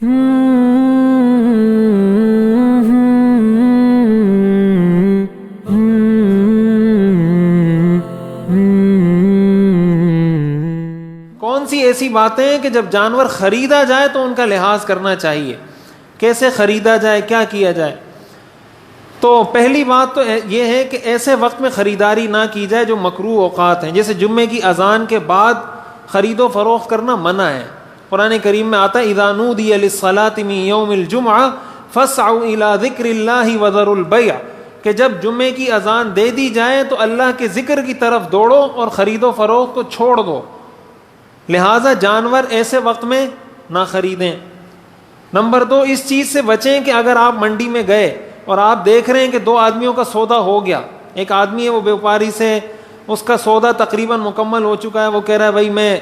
کون سی ایسی باتیں ہیں کہ جب جانور خریدا جائے تو ان کا لحاظ کرنا چاہیے، کیسے خریدا جائے، کیا کیا جائے؟ تو پہلی بات تو یہ ہے کہ ایسے وقت میں خریداری نہ کی جائے جو مکروہ اوقات ہیں، جیسے جمعے کی اذان کے بعد خرید و فروخت کرنا منع ہے۔ قرآن کریم میں آتا ہے اذا نودی للصلاة من یوم الجمعہ فاسعوا الی ذکر اللہ وذروا البیع، کہ جب جمعے کی اذان دے دی جائے تو اللہ کے ذکر کی طرف دوڑو اور خرید و فروخت کو چھوڑ دو۔ لہٰذا جانور ایسے وقت میں نہ خریدیں۔ نمبر 2، اس چیز سے بچیں کہ اگر آپ منڈی میں گئے اور آپ دیکھ رہے ہیں کہ 2 آدمیوں کا سودا ہو گیا، ایک آدمی ہے وہ بیوپاری سے، اس کا سودا تقریباً مکمل ہو چکا ہے، وہ کہہ رہا ہے بھائی میں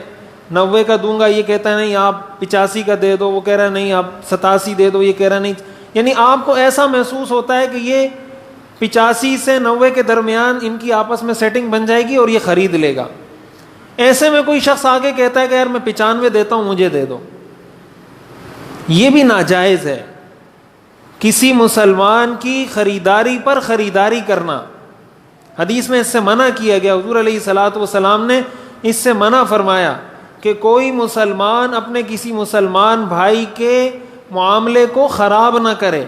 90 کا دوں گا، یہ کہتا ہے نہیں آپ 85 کا دے دو، وہ کہہ رہا ہے نہیں آپ 87 دے دو، یہ کہہ رہا ہے نہیں، یعنی آپ کو ایسا محسوس ہوتا ہے کہ یہ 85 سے 90 کے درمیان ان کی آپس میں سیٹنگ بن جائے گی اور یہ خرید لے گا۔ ایسے میں کوئی شخص آگے کہتا ہے کہ یار میں 95 دیتا ہوں مجھے دے دو، یہ بھی ناجائز ہے۔ کسی مسلمان کی خریداری پر خریداری کرنا، حدیث میں اس سے منع کیا گیا، حضور علیہ الصلوۃ والسلام نے اس سے منع فرمایا کہ کوئی مسلمان اپنے کسی مسلمان بھائی کے معاملے کو خراب نہ کرے۔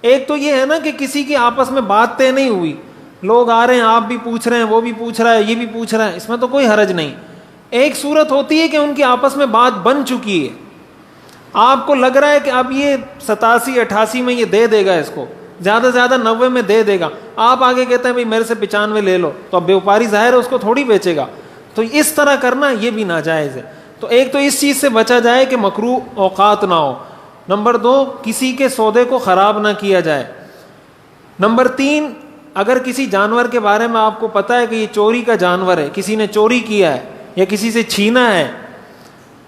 ایک تو یہ ہے نا کہ کسی کی آپس میں بات طے نہیں ہوئی، لوگ آ رہے ہیں، آپ بھی پوچھ رہے ہیں، وہ بھی پوچھ رہا ہے، یہ بھی پوچھ رہا ہے، اس میں تو کوئی حرج نہیں۔ ایک صورت ہوتی ہے کہ ان کی آپس میں بات بن چکی ہے، آپ کو لگ رہا ہے کہ اب یہ 87 88 میں یہ دے دے گا، اس کو زیادہ سے زیادہ 90 میں دے دے گا، آپ آگے کہتے ہیں بھائی میرے سے 95 لے لو، تو اب بیوپاری ظاہر ہے اس کو تھوڑی بیچے گا، تو اس طرح کرنا یہ بھی ناجائز ہے۔ تو ایک تو اس چیز سے بچا جائے کہ مکروہ اوقات نہ ہو۔ نمبر 2، کسی کے سودے کو خراب نہ کیا جائے۔ نمبر 3، اگر کسی جانور کے بارے میں آپ کو پتہ ہے کہ یہ چوری کا جانور ہے، کسی نے چوری کیا ہے یا کسی سے چھینا ہے،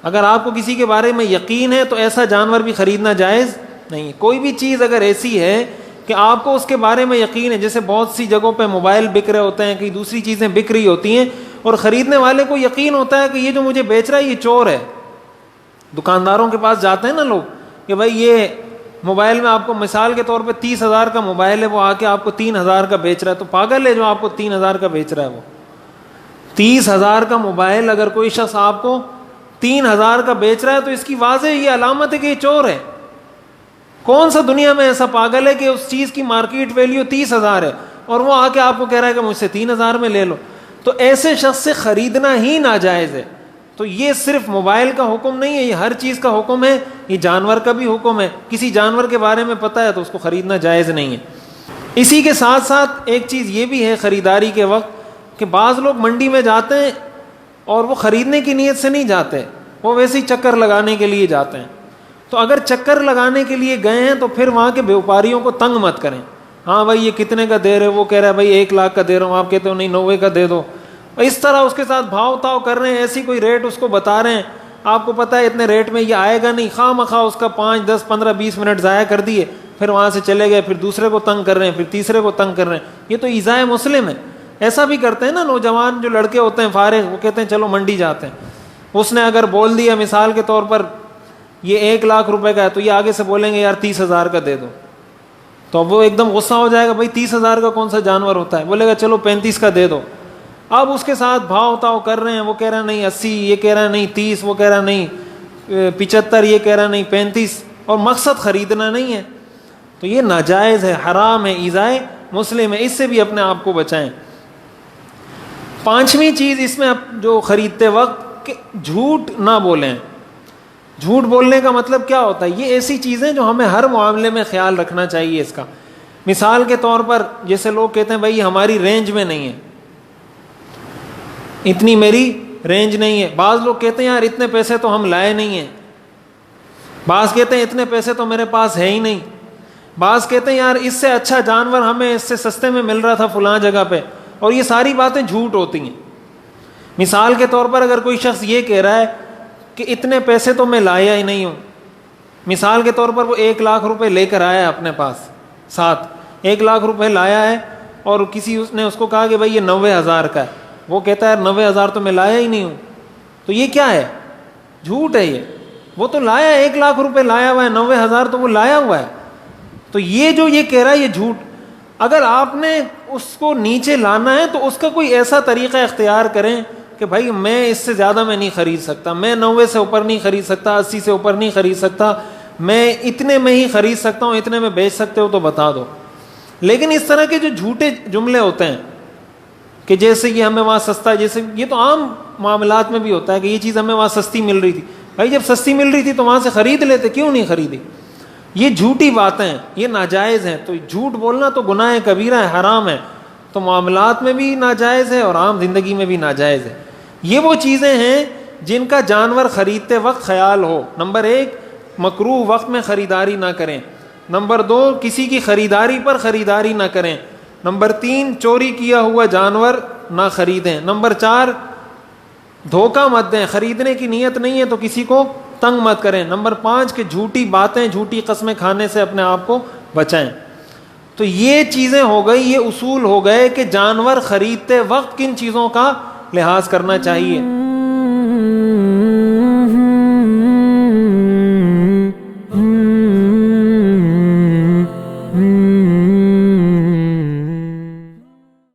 اگر آپ کو کسی کے بارے میں یقین ہے تو ایسا جانور بھی خریدنا جائز نہیں۔ کوئی بھی چیز اگر ایسی ہے کہ آپ کو اس کے بارے میں یقین ہے، جیسے بہت سی جگہوں پہ موبائل بک رہے ہوتے ہیں، کئی دوسری چیزیں بک رہی ہوتی ہیں، اور خریدنے والے کو یقین ہوتا ہے کہ یہ جو مجھے بیچ رہا ہے یہ چور ہے۔ دکانداروں کے پاس جاتے ہیں نا لوگ کہ بھائی یہ موبائل میں آپ کو مثال کے طور پہ 30,000 کا موبائل ہے، وہ آ کے آپ کو 3,000 کا بیچ رہا ہے، تو پاگل ہے جو آپ کو 3,000 کا بیچ رہا ہے۔ وہ 30,000 کا موبائل اگر کوئی شخص آپ کو 3,000 کا بیچ رہا ہے تو اس کی واضح یہ علامت ہے کہ یہ چور ہے۔ کون سا دنیا میں ایسا پاگل ہے کہ اس چیز کی مارکیٹ ویلیو 30,000 ہے اور وہ آ کے آپ کو کہہ رہا ہے کہ مجھ سے 3,000 میں لے لو؟ تو ایسے شخص سے خریدنا ہی ناجائز ہے۔ تو یہ صرف موبائل کا حکم نہیں ہے، یہ ہر چیز کا حکم ہے، یہ جانور کا بھی حکم ہے۔ کسی جانور کے بارے میں پتہ ہے تو اس کو خریدنا جائز نہیں ہے۔ اسی کے ساتھ ساتھ ایک چیز یہ بھی ہے خریداری کے وقت کہ بعض لوگ منڈی میں جاتے ہیں اور وہ خریدنے کی نیت سے نہیں جاتے، وہ ویسے ہی چکر لگانے کے لیے جاتے ہیں۔ تو اگر چکر لگانے کے لیے گئے ہیں تو پھر وہاں کے بیوپاریوں کو تنگ مت کریں۔ ہاں بھائی یہ کتنے کا دے رہے، وہ کہہ رہا ہے بھائی 1 لاکھ کا دے رہا ہوں، آپ کہتے ہو نہیں 90 کا دے دو، اس طرح اس کے ساتھ بھاؤ تاؤ کر رہے ہیں، ایسی کوئی ریٹ اس کو بتا رہے ہیں، آپ کو پتہ ہے اتنے ریٹ میں یہ آئے گا نہیں، خواہ مخواہ اس کا 5 10 15 20 منٹ ضائع کر دیے، پھر وہاں سے چلے گئے، پھر دوسرے کو تنگ کر رہے ہیں، پھر تیسرے کو تنگ کر رہے ہیں۔ یہ تو ایذائے مسلم ہے۔ ایسا بھی کرتے ہیں نا نوجوان جو لڑکے ہوتے ہیں فارغ، وہ کہتے ہیں چلو منڈی جاتے ہیں، اس نے اگر بول دیا مثال کے طور پر یہ 1 لاکھ روپے کا ہے تو یہ آگے سے بولیں گے یار 30,000 کا دے دو، تو اب وہ ایک دم غصہ ہو جائے گا، بھائی 30,000 کا کون سا جانور ہوتا ہے، بولے گا چلو 35 کا دے دو۔ اب اس کے ساتھ بھاؤ تاؤ کر رہے ہیں، وہ کہہ رہا نہیں 80، یہ کہہ رہا نہیں 30، وہ کہہ رہا نہیں 75، یہ کہہ رہا نہیں 35، اور مقصد خریدنا نہیں ہے، تو یہ ناجائز ہے، حرام ہے، ایذائے مسلم ہے، اس سے بھی اپنے آپ کو بچائیں۔ 5ویں چیز اس میں جو خریدتے وقت کہ جھوٹ نہ بولیں۔ جھوٹ بولنے کا مطلب کیا ہوتا ہے؟ یہ ایسی چیزیں جو ہمیں ہر معاملے میں خیال رکھنا چاہیے اس کا۔ مثال کے طور پر جیسے لوگ کہتے ہیں بھائی ہماری رینج میں نہیں ہے، اتنی میری رینج نہیں ہے۔ بعض لوگ کہتے ہیں یار اتنے پیسے تو ہم لائے نہیں ہیں، بعض کہتے ہیں اتنے پیسے تو میرے پاس ہے ہی نہیں، بعض کہتے ہیں یار اس سے اچھا جانور ہمیں اس سے سستے میں مل رہا تھا فلاں جگہ پہ، اور یہ ساری باتیں جھوٹ ہوتی ہیں۔ مثال کے طور پر اگر کوئی شخص یہ کہہ رہا ہے کہ اتنے پیسے تو میں لایا ہی نہیں ہوں، مثال کے طور پر وہ 1 لاکھ روپے لے کر آیا ہے اپنے پاس ساتھ، 1 لاکھ روپے لایا ہے، اور کسی نے اس کو کہا کہ بھائی یہ 90,000 کا ہے، وہ کہتا ہے 90,000 تو میں لایا ہی نہیں ہوں، تو یہ کیا ہے؟ جھوٹ ہے یہ۔ وہ تو لایا 1,00,000 روپے لایا ہوا ہے, 90,000 تو وہ لایا ہوا ہے. تو یہ جو یہ کہہ رہا ہے یہ جھوٹ. اگر آپ نے اس کو نیچے لانا ہے تو اس کا کوئی ایسا طریقہ اختیار کریں کہ بھائی میں اس سے زیادہ میں نہیں خرید سکتا, میں 90 سے اوپر نہیں خرید سکتا, 80 سے اوپر نہیں خرید سکتا, میں اتنے میں ہی خرید سکتا ہوں, اتنے میں بیچ سکتے ہو تو بتا دو. لیکن اس طرح کے جو جھوٹے جملے ہوتے ہیں کہ جیسے یہ ہمیں وہاں سستا ہے, جیسے یہ تو عام معاملات میں بھی ہوتا ہے کہ یہ چیز ہمیں وہاں سستی مل رہی تھی. بھائی جب سستی مل رہی تھی تو وہاں سے خرید لیتے, کیوں نہیں خریدی؟ یہ جھوٹی باتیں ہیں, یہ ناجائز ہیں. تو جھوٹ بولنا تو گناہ کبیرہ ہے, حرام ہے. تو معاملات میں بھی ناجائز ہے اور عام زندگی میں بھی ناجائز ہے. یہ وہ چیزیں ہیں جن کا جانور خریدتے وقت خیال ہو. نمبر 1, مکروہ وقت میں خریداری نہ کریں. نمبر 2, کسی کی خریداری پر خریداری نہ کریں. نمبر 3, چوری کیا ہوا جانور نہ خریدیں. نمبر 4, دھوکہ مت دیں, خریدنے کی نیت نہیں ہے تو کسی کو تنگ مت کریں. نمبر 5 کہ جھوٹی باتیں, جھوٹی قسمیں کھانے سے اپنے آپ کو بچائیں. تو یہ چیزیں ہو گئی, یہ اصول ہو گئے کہ جانور خریدتے وقت کن چیزوں کا لحاظ کرنا چاہیے.